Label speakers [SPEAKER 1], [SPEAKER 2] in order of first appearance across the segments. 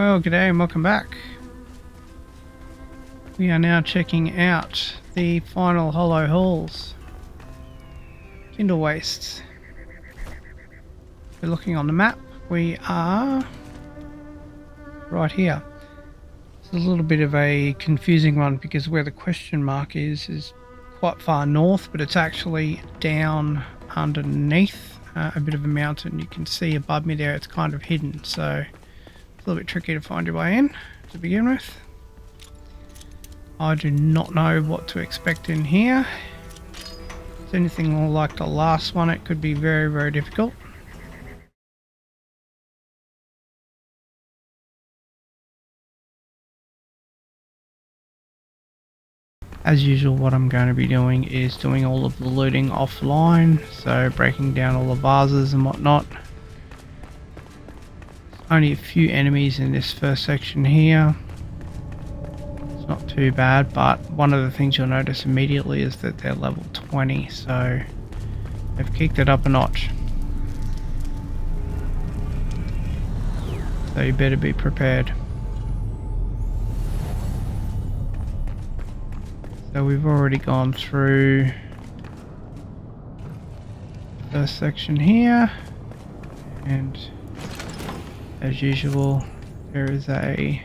[SPEAKER 1] Well, g'day and welcome back. We are now checking out the final hollow halls. Kindlewastes. We're looking on the map. We are right here. It's a little bit of a confusing one because where the question mark is quite far north, but it's actually down underneath a bit of a mountain. You can see above me there, it's kind of hidden, so it's a little bit tricky to find your way in to begin with. I do not know what to expect in here. If it's anything like the last one, it could be very, very difficult. As usual, what I'm going to be doing is doing all of the looting offline, so breaking down all the vases and whatnot. There's only a few enemies in this first section here. It's not too bad, but one of the things you'll notice immediately is that they're level 20, so they've kicked it up a notch. So you better be prepared. So we've already gone through the first section here, and as usual there is a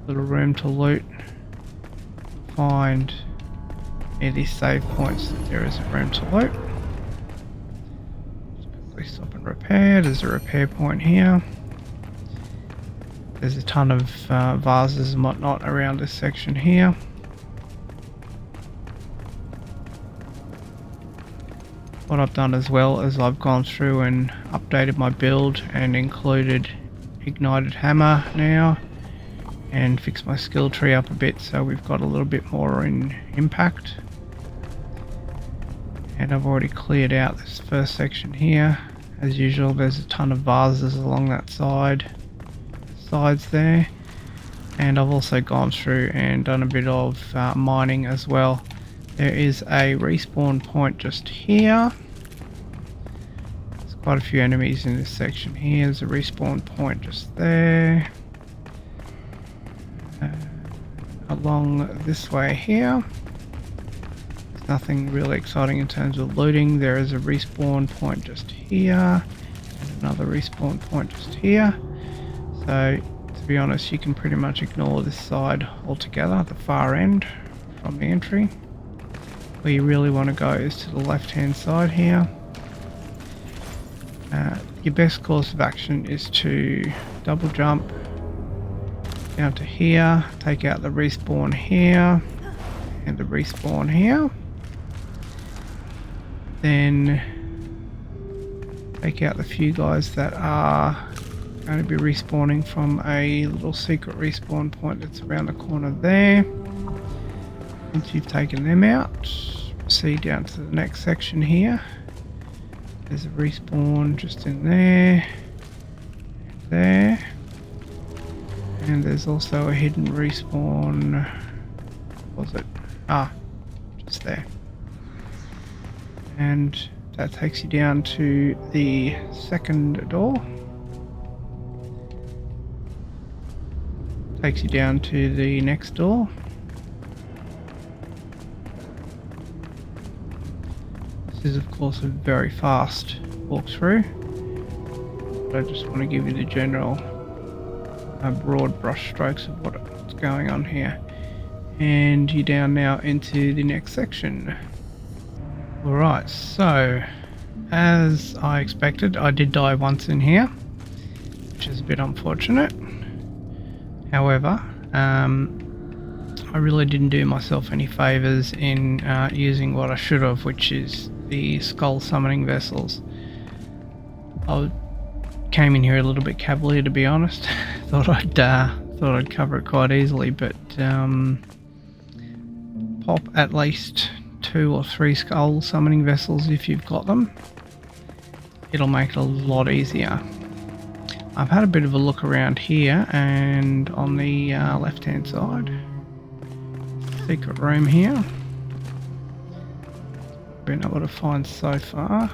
[SPEAKER 1] little room to loot. Find near these save points that there is a room to loot. Just quickly stop and repair. There's a repair point here. There's a ton of vases and whatnot around this section here. What I've done as well is I've gone through and updated my build and included ignited hammer now and fixed my skill tree up a bit so we've got a little bit more in impact. And I've already cleared out this first section here. As usual, there's a ton of vases along that sides there, and I've also gone through and done a bit of mining as well. There is a respawn point just here. There's quite a few enemies in this section here. There's a respawn point just there. Along this way here, there's nothing really exciting in terms of looting. There is a respawn point just here and another respawn point just here. So, to be honest, you can pretty much ignore this side altogether, the far end from the entry. Where you really want to go is to the left hand side here. Your best course of action is to double jump down to here, take out the respawn here and the respawn here. Then take out the few guys that are going to be respawning from a little secret respawn point that's around the corner there. Once you've taken them out, proceed down to the next section here. There's a respawn just in there and there, and there's also a hidden respawn. What was it? Just there. And that takes you down to the second door. Takes you down to the next door. This is of course a very fast walkthrough, but I just want to give you the general broad brush strokes of what's going on here. And you're down now into the next section. Alright, so as I expected, I did die once in here, which is a bit unfortunate. However, I really didn't do myself any favours in using what I should have, which is the skull summoning vessels. I came in here a little bit cavalier, to be honest. thought I'd cover it quite easily, but pop at least 2 or 3 skull summoning vessels if you've got them. It'll make it a lot easier. I've had a bit of a look around here, and on the left hand side, secret room here. Been able to find so far.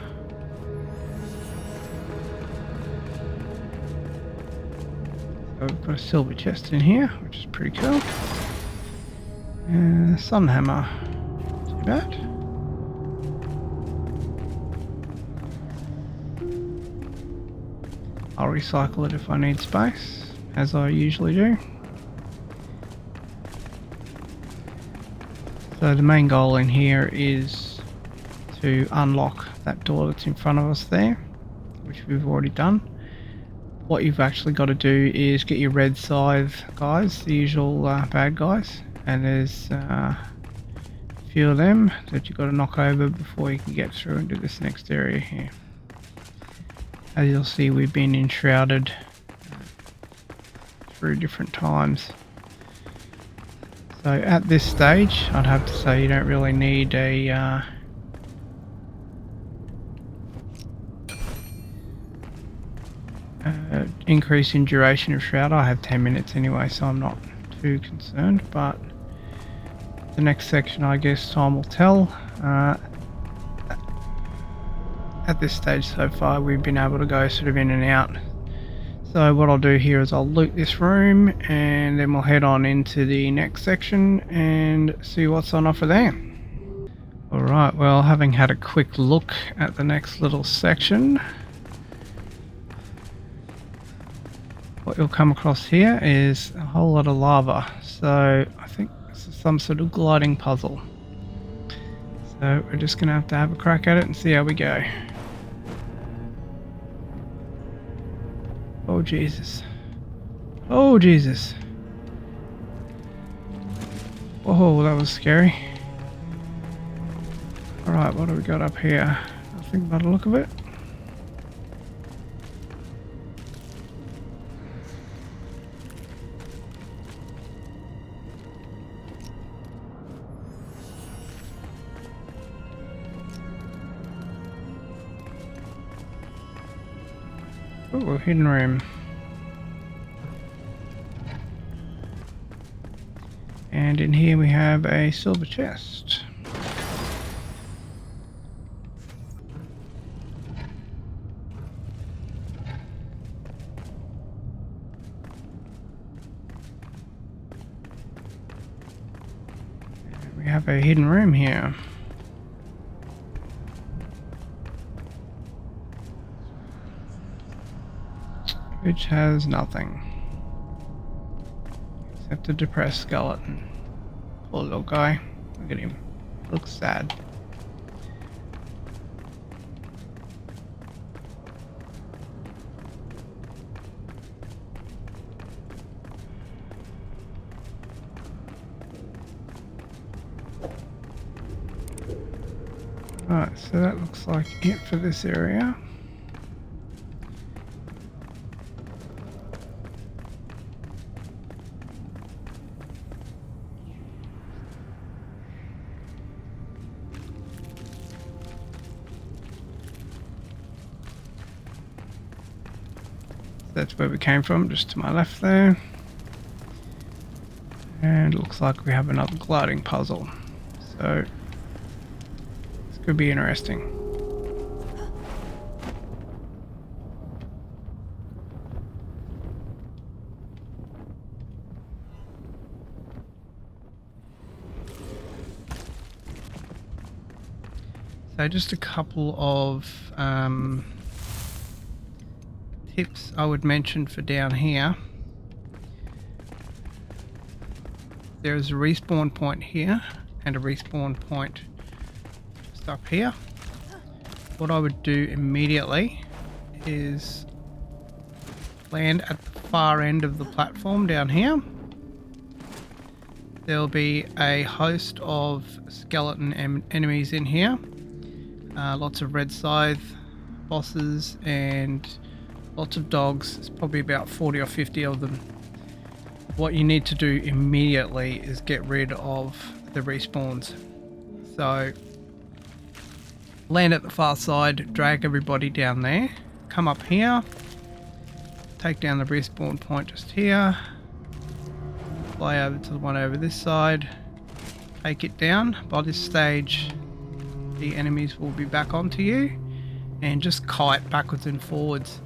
[SPEAKER 1] We've got a silver chest in here, which is pretty cool. Sun hammer. Not too bad. I'll recycle it if I need space, as I usually do. So the main goal in here is to unlock that door that's in front of us there, which we've already done. What you've actually got to do is get your red scythe guys, the usual bad guys, and there's a few of them that you've got to knock over before you can get through into this next area here. As you'll see, we've been enshrouded 3 different times. So at this stage, I'd have to say you don't really need a increase in duration of shroud. I have 10 minutes anyway, so I'm not too concerned, but the next section, I guess time will tell. At this stage so far, we've been able to go sort of in and out. So what I'll do here is I'll loot this room and then we'll head on into the next section and see what's on offer there. Alright, well, having had a quick look at the next little section, what you'll come across here is a whole lot of lava. So I think this is some sort of gliding puzzle. So we're just going to have a crack at it and see how we go. Oh Jesus. Oh Jesus. Whoa, that was scary. Alright, what do we got up here? Nothing by the look of it. Ooh, hidden room. And in here we have a silver chest. And we have a hidden room here. Which has nothing except a depressed skeleton. Poor little guy. Look at him. Looks sad. Right, so that looks like it for this area. That's where we came from, just to my left there. And it looks like we have another gliding puzzle. So this could be interesting. So just a couple of tips I would mention for down here. There is a respawn point here and a respawn point just up here. What I would do immediately is land at the far end of the platform down here. There'll be a host of skeleton enemies in here. Lots of red scythe bosses and lots of dogs. It's probably about 40 or 50 of them. What you need to do immediately is get rid of the respawns. So land at the far side, drag everybody down there, come up here, take down the respawn point just here, fly over to the one over this side, take it down. By this stage the enemies will be back onto you, and just kite backwards and forwards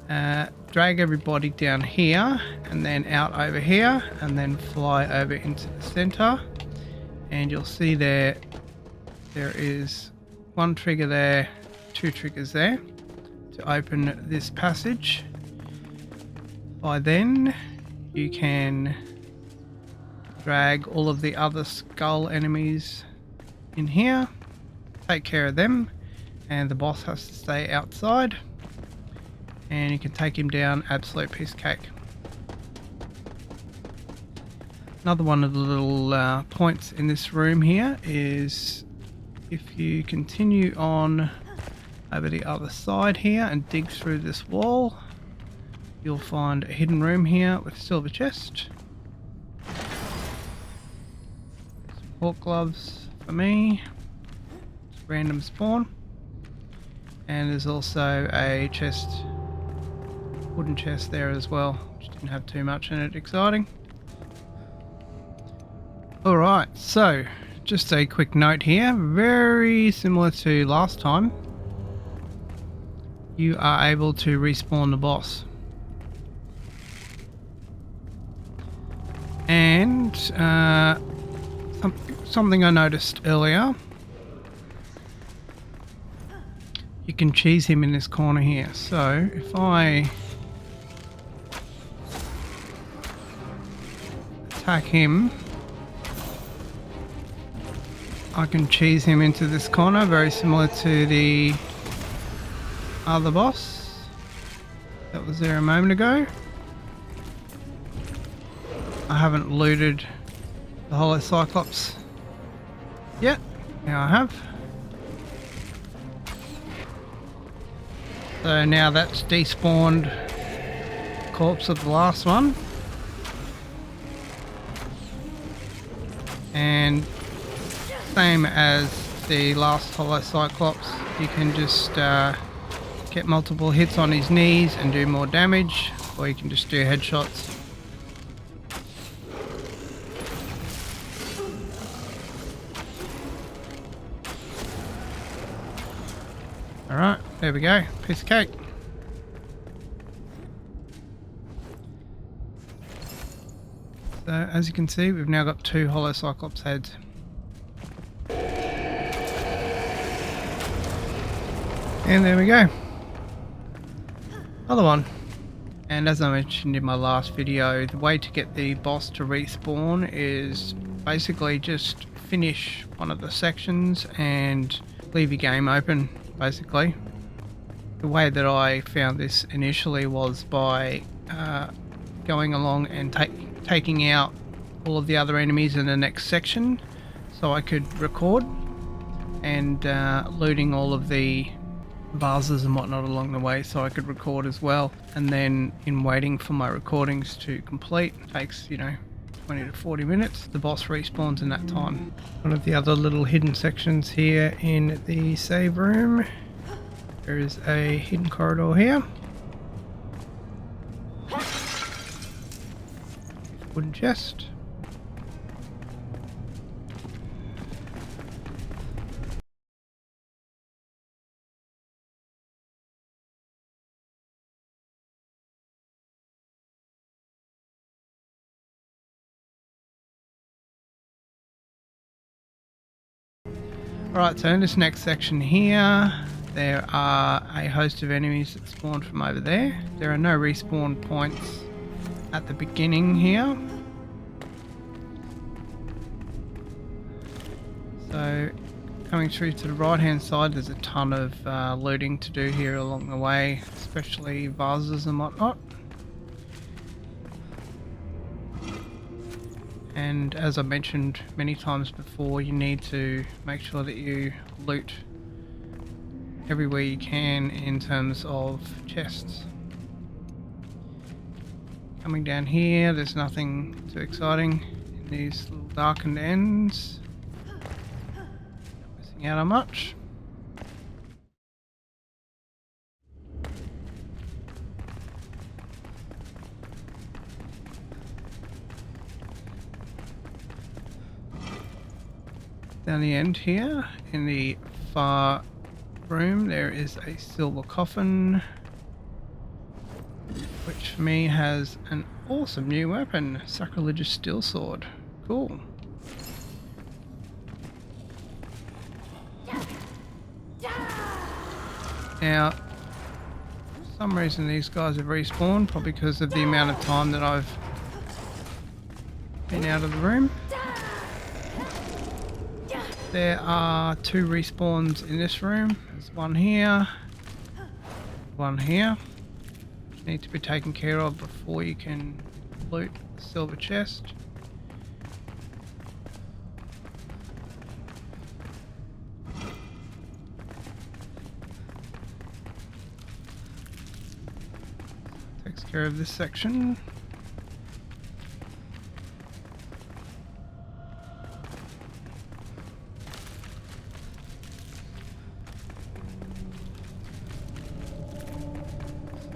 [SPEAKER 1] drag everybody down here and then out over here and then fly over into the center, and you'll see there is one trigger there, two triggers there to open this passage. By then you can drag all of the other skull enemies in here, take care of them, and the boss has to stay outside, and you can take him down, absolute piece of cake. Another one of the little points in this room here is if you continue on over the other side here and dig through this wall, you'll find a hidden room here with a silver chest. Some hawk gloves for me. It's random spawn. And there's also a chest, wooden chest there as well, which didn't have too much in it exciting. Alright, so just a quick note here, very similar to last time. You are able to respawn the boss. And something I noticed earlier, you can cheese him in this corner here. So if I attack him, I can cheese him into this corner, very similar to the other boss that was there a moment ago. I haven't looted the Hollow Cyclops yet. Now I have. So now that's despawned corpse of the last one. And same as the last Hollow Cyclops, you can just get multiple hits on his knees and do more damage, or you can just do headshots. Alright, there we go. Piece of cake. So as you can see, we've now got 2 Hollow Cyclops heads. And there we go. Another one. And as I mentioned in my last video, the way to get the boss to respawn is basically just finish one of the sections and leave your game open, basically. The way that I found this initially was by going along and taking out all of the other enemies in the next section so I could record, and looting all of the vases and whatnot along the way so I could record as well. And then in waiting for my recordings to complete, takes 20 to 40 minutes, the boss respawns in that time. One of the other little hidden sections here in the save room, there is a hidden corridor here. Wooden chest. Alright, so in this next section here, there are a host of enemies that spawn from over there. There are no respawn points at the beginning here. So coming through to the right hand side, there's a ton of looting to do here along the way, especially vases and whatnot. And as I mentioned many times before, you need to make sure that you loot everywhere you can in terms of chests. Coming down here, there's nothing too exciting in these little darkened ends. Not missing out on much. Down the end here, in the far room, there is a silver coffin. to me has an awesome new weapon, Sacrilegious Steel Sword. Cool. Now, for some reason these guys have respawned, probably because of the amount of time that I've been out of the room. There are 2 respawns in this room. There's one here, one here. Need to be taken care of before you can loot the silver chest. Takes care of this section.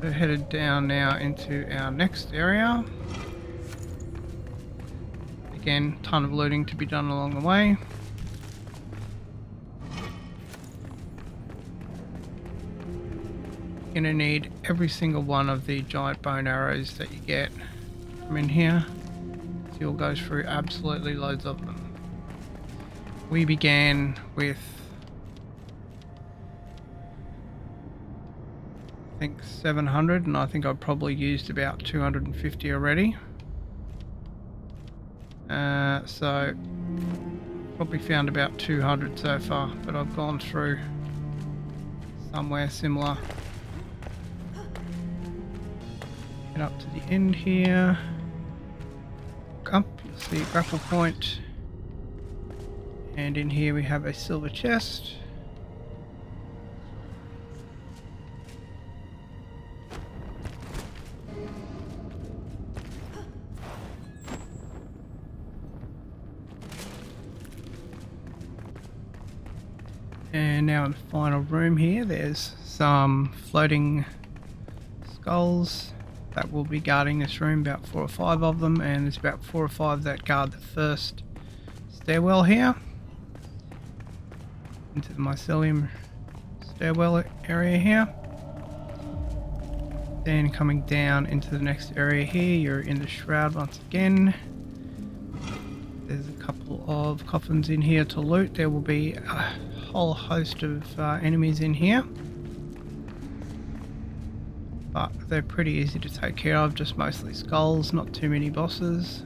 [SPEAKER 1] We're headed down now into our next area. Again, ton of looting to be done along the way. You're gonna need every single one of the giant bone arrows that you get from in here. So you'll go through absolutely loads of them. We began with I think 700, and I think I've probably used about 250 already. So probably found about 200 so far, but I've gone through somewhere similar. Get up to the end here. Look up, you'll see a grapple point, and in here we have a silver chest. And now in the final room here, there's some floating skulls that will be guarding this room, about 4 or 5 of them, and there's about 4 or 5 that guard the first stairwell here into the mycelium stairwell area here. Then coming down into the next area here, you're in the shroud once again. There's a couple of coffins in here to loot. There will be a whole host of enemies in here, but they're pretty easy to take care of, just mostly skulls, not too many bosses.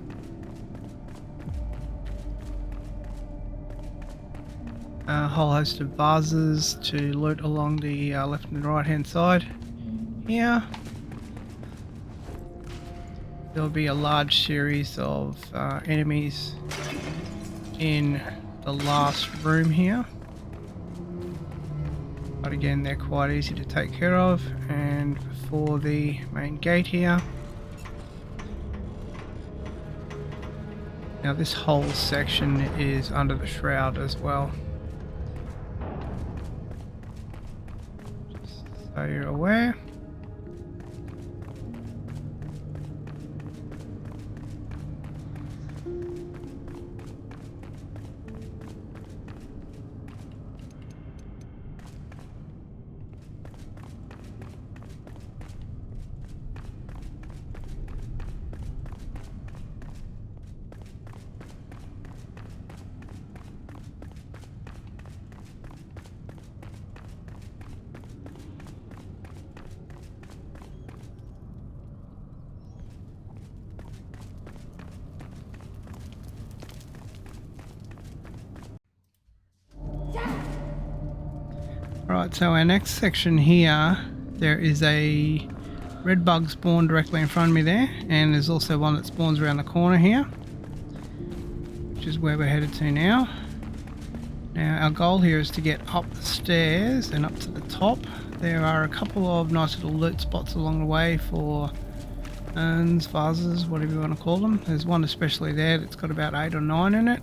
[SPEAKER 1] A whole host of vases to loot along the left and right hand side here. There'll be a large series of enemies in the last room here, but again they're quite easy to take care of. And before the main gate here, now this whole section is under the shroud as well, just so you're aware. Right, so our next section here, there is a red bug spawn directly in front of me there, and there's also one that spawns around the corner here, which is where we're headed to now. Now our goal here is to get up the stairs and up to the top. There are a couple of nice little loot spots along the way for urns, vases, whatever you want to call them. There's one especially there that's got about 8 or 9 in it.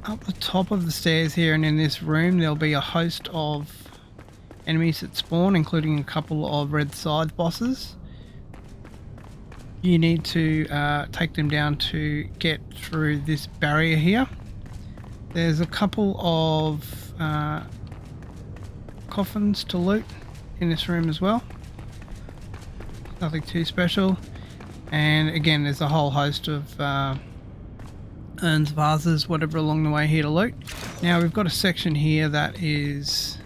[SPEAKER 1] Up the top of the stairs here and in this room, there'll be a host of enemies that spawn, including a couple of red side bosses. You need to take them down to get through this barrier here. There's a couple of coffins to loot in this room as well. Nothing too special. And again, there's a whole host of urns, vases, whatever along the way here to loot. Now we've got a section here that is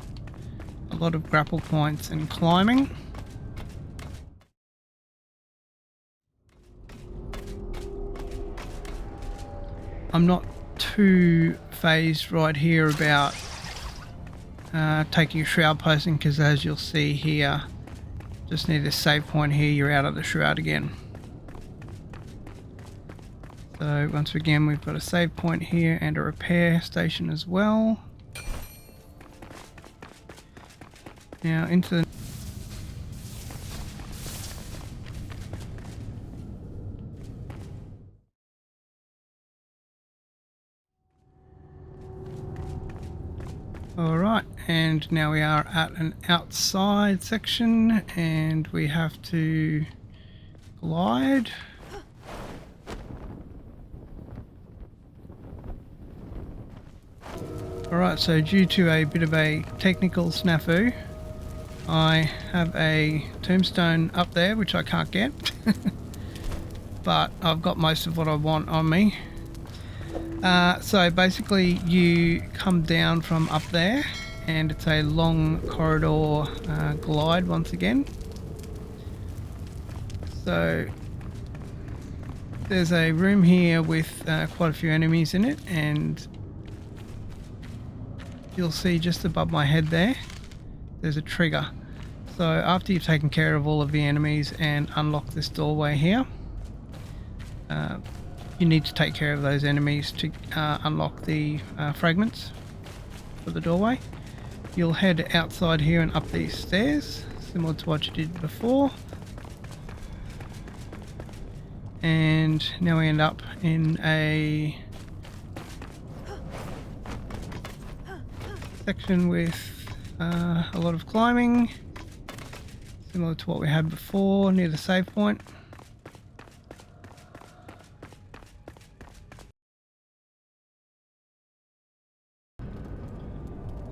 [SPEAKER 1] a lot of grapple points and climbing. I'm not too phased right here about taking a shroud posting, because as you'll see here, just need a save point here, you're out of the shroud again. So once again, we've got a save point here and a repair station as well. Now into the Alright, and now we are at an outside section and we have to glide. Alright, so due to a bit of a technical snafu, I have a tombstone up there which I can't get, but I've got most of what I want on me. So basically you come down from up there and it's a long corridor glide once again. So there's a room here with quite a few enemies in it, and you'll see just above my head there's a trigger. So after you've taken care of all of the enemies and unlock this doorway here, you need to take care of those enemies to unlock the fragments for the doorway. You'll head outside here and up these stairs, similar to what you did before. And now we end up in a section with a lot of climbing, similar to what we had before near the save point.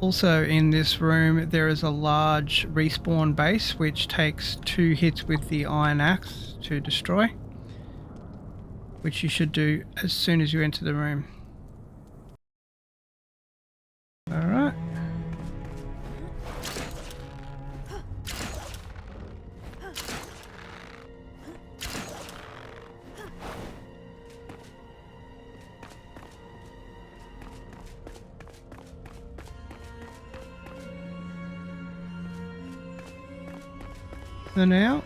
[SPEAKER 1] Also in this room there is a large respawn base which takes 2 hits with the iron axe to destroy, which you should do as soon as you enter the room. Alright. So now,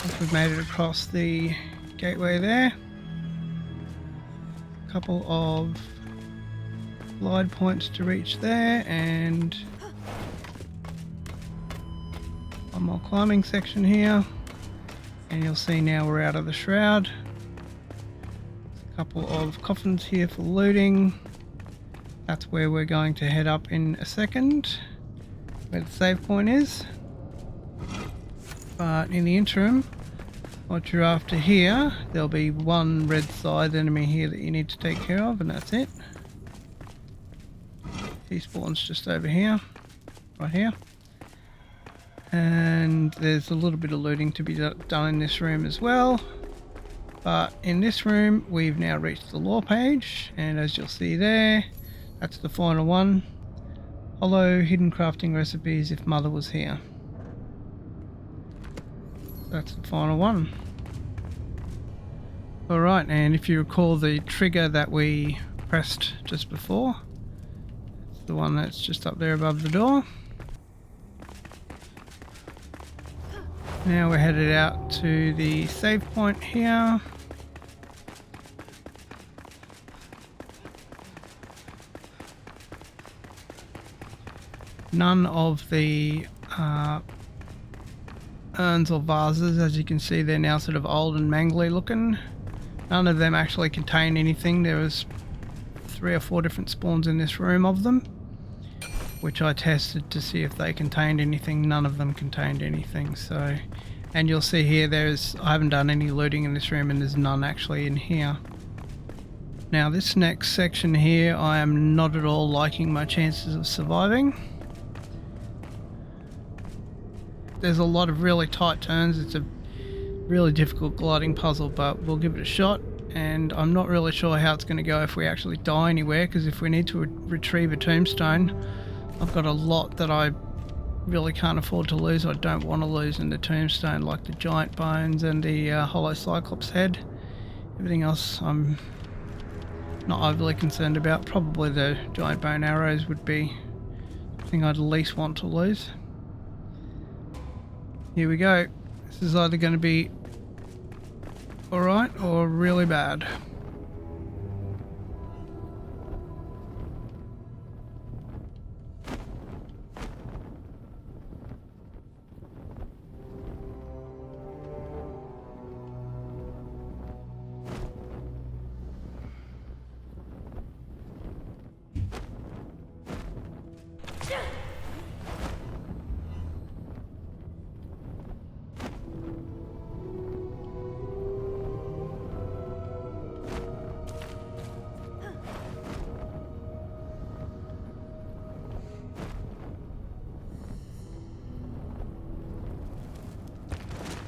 [SPEAKER 1] once we've made it across the gateway there, a couple of glide points to reach there, and one more climbing section here, and you'll see now we're out of the shroud. A couple of coffins here for looting. That's where we're going to head up in a second, where the save point is. But in the interim, what you're after here, there'll be one red side enemy here that you need to take care of, and that's it. He spawns just over here, right here. And there's a little bit of looting to be done in this room as well. But in this room, we've now reached the lore page, and as you'll see there, that's the final one. Hollow hidden crafting recipes if Mother was here. That's the final one. Alright, and if you recall the trigger that we pressed just before, it's the one that's just up there above the door. Now we're headed out to the save point here. None of the urns or vases, as you can see, they're now sort of old and mangly looking. None of them actually contain anything. There was 3 or 4 different spawns in this room of them, which I tested to see if they contained anything. None of them contained anything. So, and you'll see here I haven't done any looting in this room, and there's none actually in here. Now this next section here, I am not at all liking my chances of surviving. There's a lot of really tight turns. It's a really difficult gliding puzzle, but we'll give it a shot. And I'm not really sure how it's going to go if we actually die anywhere, because if we need to retrieve a tombstone, I've got a lot that I really can't afford to lose. I don't want to lose in the tombstone, like the giant bones and the hollow Cyclops head. Everything else I'm not overly concerned about. Probably the giant bone arrows would be the thing I'd least want to lose. Here we go. This is either going to be alright or really bad.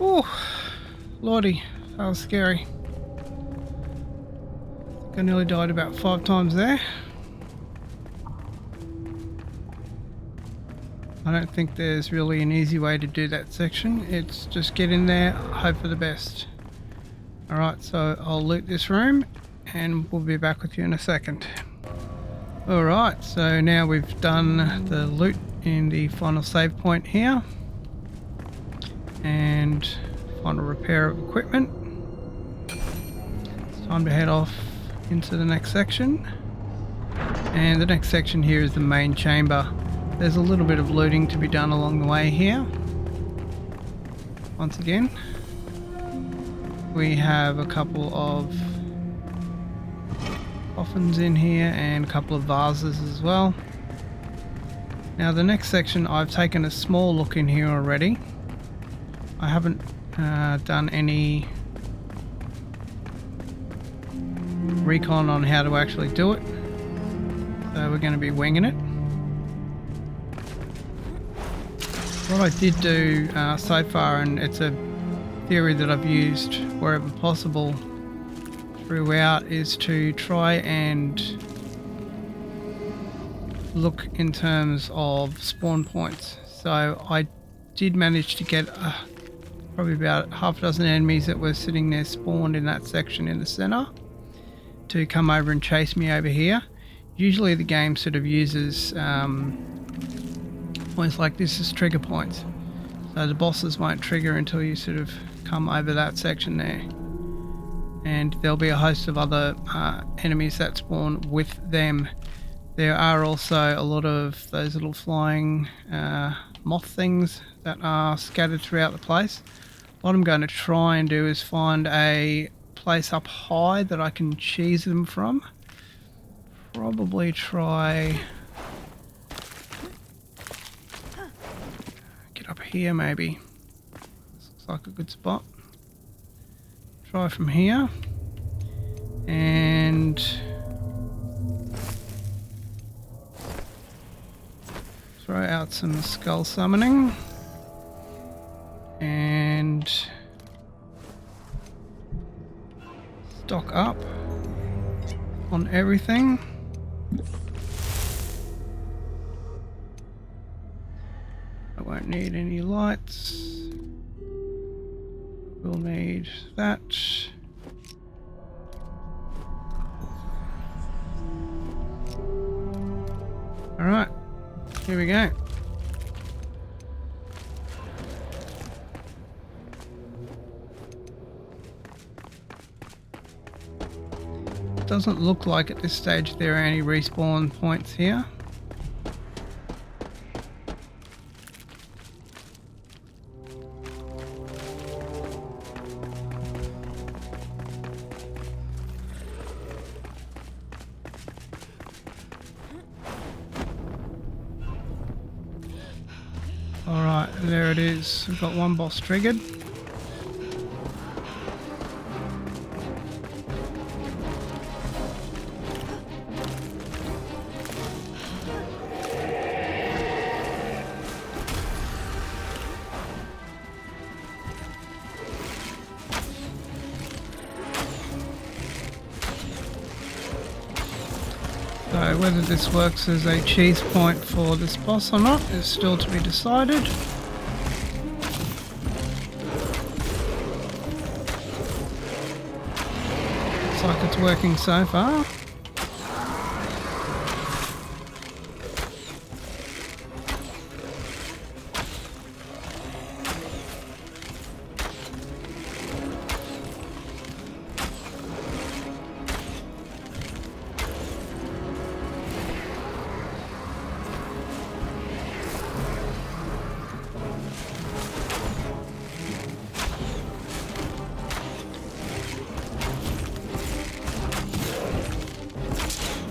[SPEAKER 1] Oh, lordy, that was scary. I nearly died about 5 times there. I don't think there's really an easy way to do that section. It's just get in there, hope for the best. Alright, so I'll loot this room and we'll be back with you in a second. Alright, so now we've done the loot in the final save point here. And final repair of equipment. It's time to head off into the next section. And the next section here is the main chamber. There's a little bit of looting to be done along the way here. Once again, we have a couple of coffins in here and a couple of vases as well. Now the next section, I've taken a small look in here already. I haven't done any recon on how to actually do it, so we're going to be winging it. What I did do so far, and it's a theory that I've used wherever possible throughout, is to try and look in terms of spawn points. So I did manage to get probably about half a dozen enemies that were sitting there spawned in that section in the center to come over and chase me over here. Usually the game sort of uses points like this as trigger points, so the bosses won't trigger until you sort of come over that section there, and there'll be a host of other enemies that spawn with them. There are also a lot of those little flying moth things that are scattered throughout the place. What I'm going to try and do is find a place up high that I can cheese them from. Probably try get up here maybe. This looks like a good spot. Try from here and throw out some skull summoning and stock up on everything. I won't need any lights. We'll need that. Alright, here we go. Doesn't look like at this stage there are any respawn points here. Alright, there it is. We've got one boss triggered. So whether this works as a cheese point for this boss or not is still to be decided. Looks like it's working so far.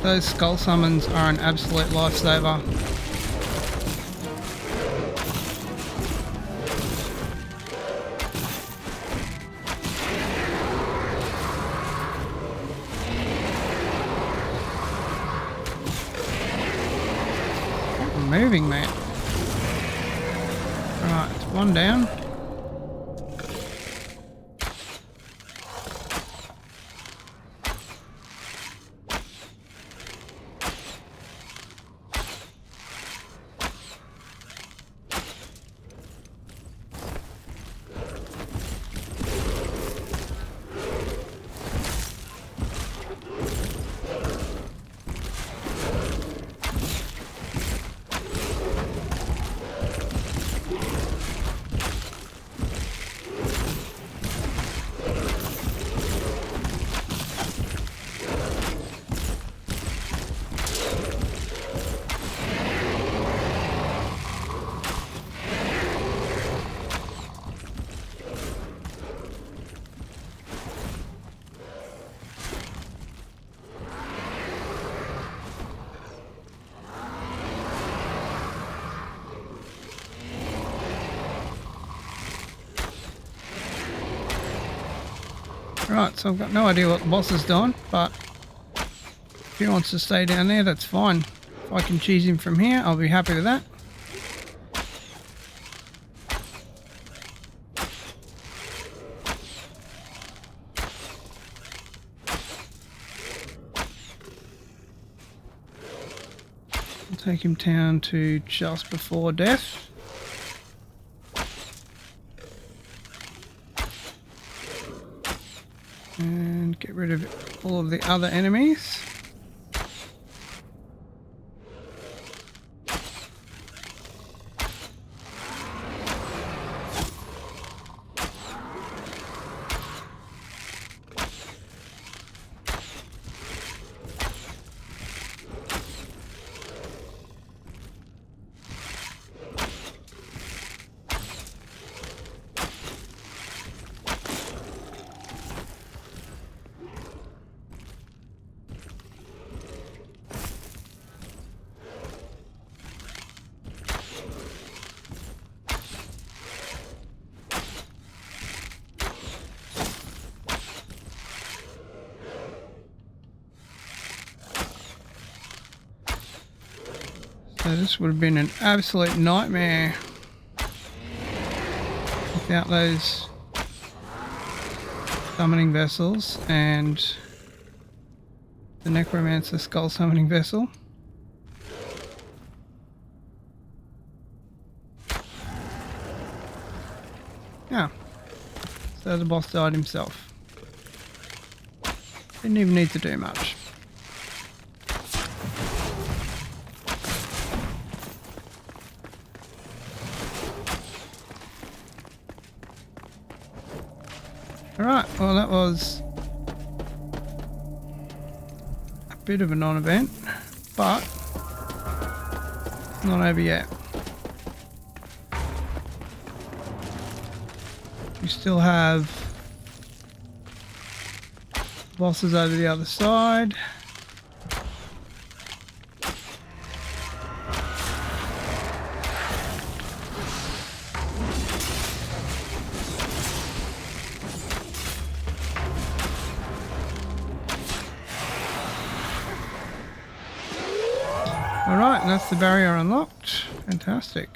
[SPEAKER 1] Those skull summons are an absolute lifesaver. Moving, mate. Right, one down. Right, so I've got no idea what the boss is doing, but if he wants to stay down there, that's fine. If I can cheese him from here, I'll be happy with that. I'll take him down to just before death. And get rid of all of the other enemies. So this would have been an absolute nightmare without those summoning vessels and the Necromancer skull summoning vessel. Yeah, so the boss died himself. Didn't even need to do much. Alright, well that was a bit of a non-event, but it's not over yet. We still have bosses over the other side. Alright, and that's the barrier unlocked. Fantastic.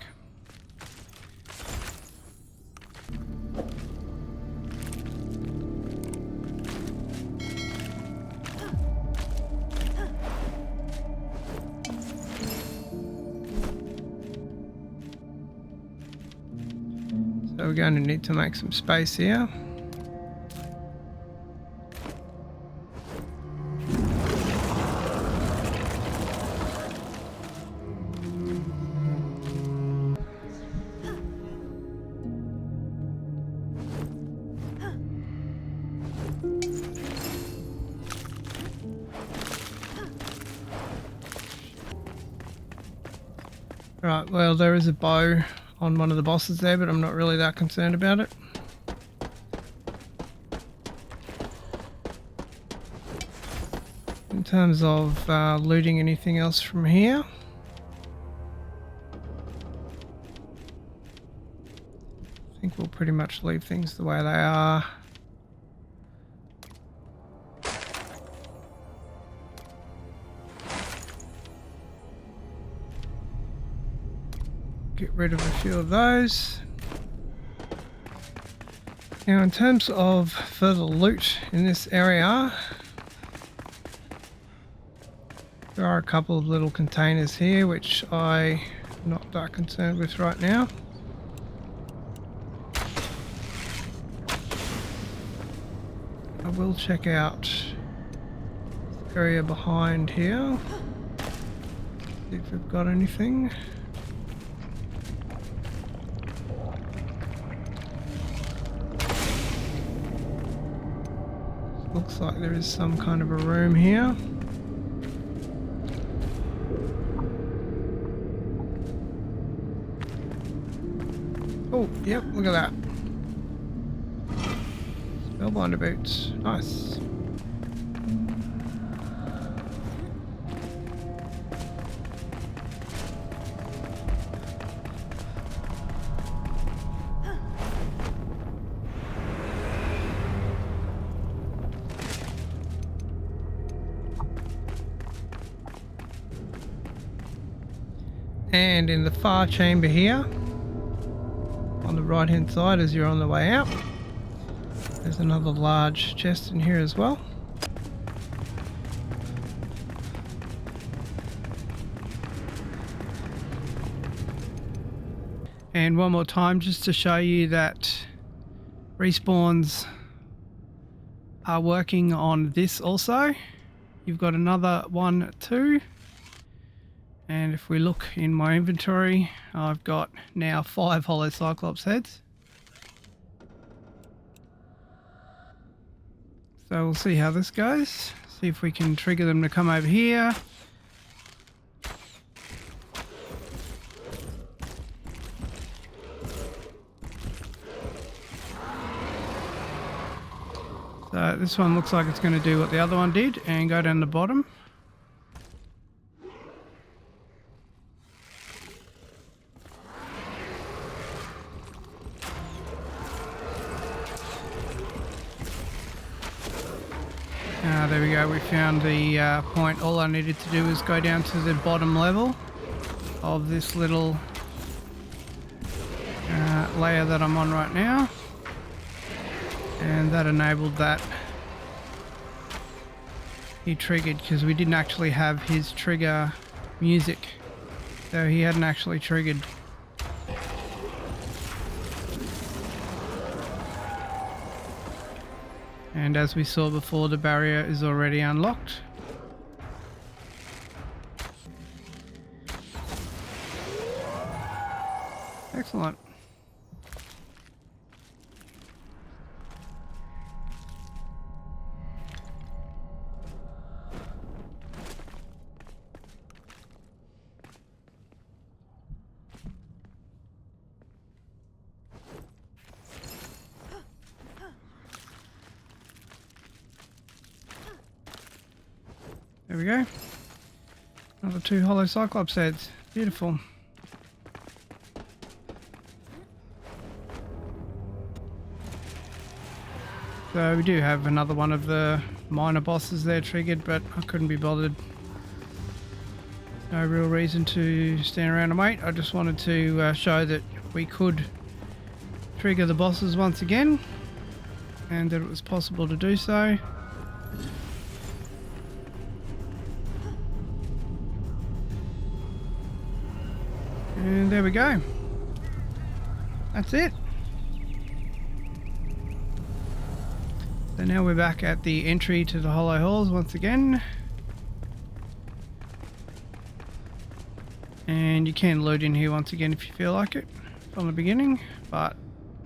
[SPEAKER 1] So we're going to need to make some space here. Right, well, there is a bow on one of the bosses there, but I'm not really that concerned about it. In terms of looting anything else from here, I think we'll pretty much leave things the way they are. Get rid of a few of those. Now in terms of further loot in this area, there are a couple of little containers here which I'm not that concerned with right now. I will check out the area behind here, see if we've got anything. Looks like there is some kind of a room here. Oh, yep, look at that. Spellbinder boots. Nice. And in the far chamber here, on the right hand side as you're on the way out, there's another large chest in here as well. And one more time just to show you that Respawns are working on this also. You've got another one too. And if we look in my inventory, I've got now 5 hollow Cyclops heads. So we'll see how this goes. See if we can trigger them to come over here. So this one looks like it's going to do what the other one did and go down the bottom. There we go, we found the point. All I needed to do was go down to the bottom level of this little layer that I'm on right now. And that enabled that. He triggered because we didn't actually have his trigger music. So he hadn't actually triggered. And as we saw before, the barrier is already unlocked. Excellent. There we go. Another 2 hollow Cyclops heads. Beautiful. So we do have another one of the minor bosses there triggered, but I couldn't be bothered. No real reason to stand around and wait. I just wanted to show that we could trigger the bosses once again, and that it was possible to do so. And there we go. That's it. So now we're back at the entry to the Hollow Halls once again. And you can loot in here once again if you feel like it from the beginning, but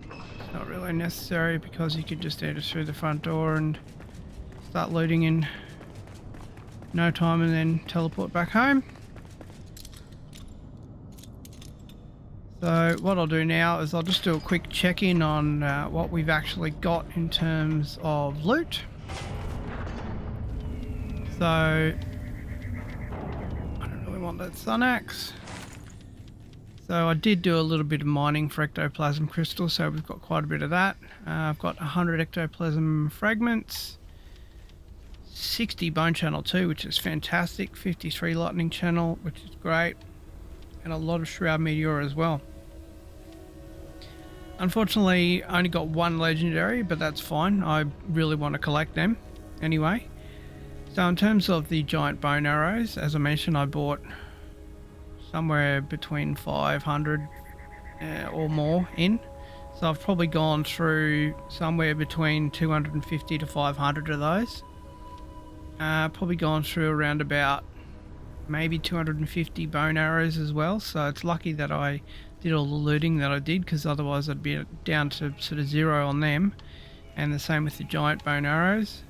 [SPEAKER 1] it's not really necessary because you could just enter through the front door and start looting in no time and then teleport back home. So what I'll do now is I'll just do a quick check-in on what we've actually got in terms of loot. So I don't really want that sun axe. So I did do a little bit of mining for ectoplasm crystals, so we've got quite a bit of that. I've got 100 ectoplasm fragments, 60 bone channel 2, which is fantastic, 53 lightning channel, which is great, and a lot of shroud meteor as well. Unfortunately, I only got one legendary, but that's fine. I really want to collect them anyway. So in terms of the giant bone arrows, as I mentioned, I bought somewhere between 500 or more in. So I've probably gone through somewhere between 250 to 500 of those. Probably gone through around about maybe 250 bone arrows as well. So it's lucky that I did all the looting that I did, because otherwise I'd be down to sort of zero on them. And the same with the giant bone arrows.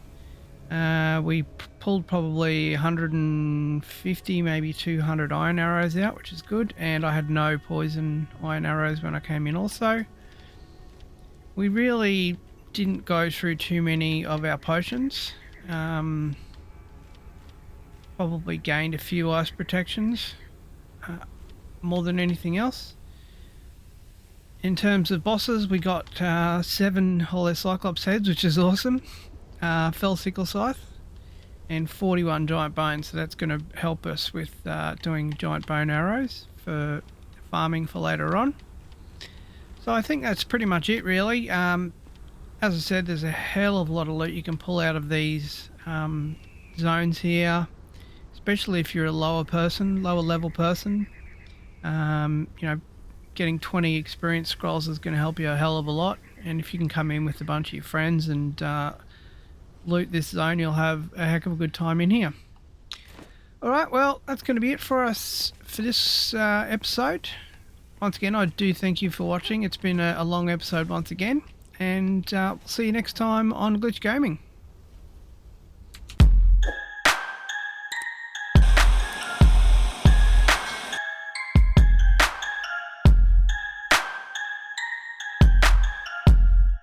[SPEAKER 1] We pulled probably 150, maybe 200 iron arrows out, which is good, and I had no poison iron arrows when I came in also. We really didn't go through too many of our potions. Probably gained a few ice protections more than anything else. In terms of bosses, we got 7 hollow Cyclops heads, which is awesome. Fell Sicklescythe and 41 giant bones, so that's going to help us with doing giant bone arrows for farming for later on. So I think that's pretty much it really. As I said, there's a hell of a lot of loot you can pull out of these zones here, especially if you're a lower level person. You know, getting 20 experience scrolls is going to help you a hell of a lot, and if you can come in with a bunch of your friends and loot this zone, you'll have a heck of a good time in here. Alright, well, that's going to be it for us for this episode. Once again, I do thank you for watching. It's been a long episode once again, and we'll see you next time on Glitch Gaming.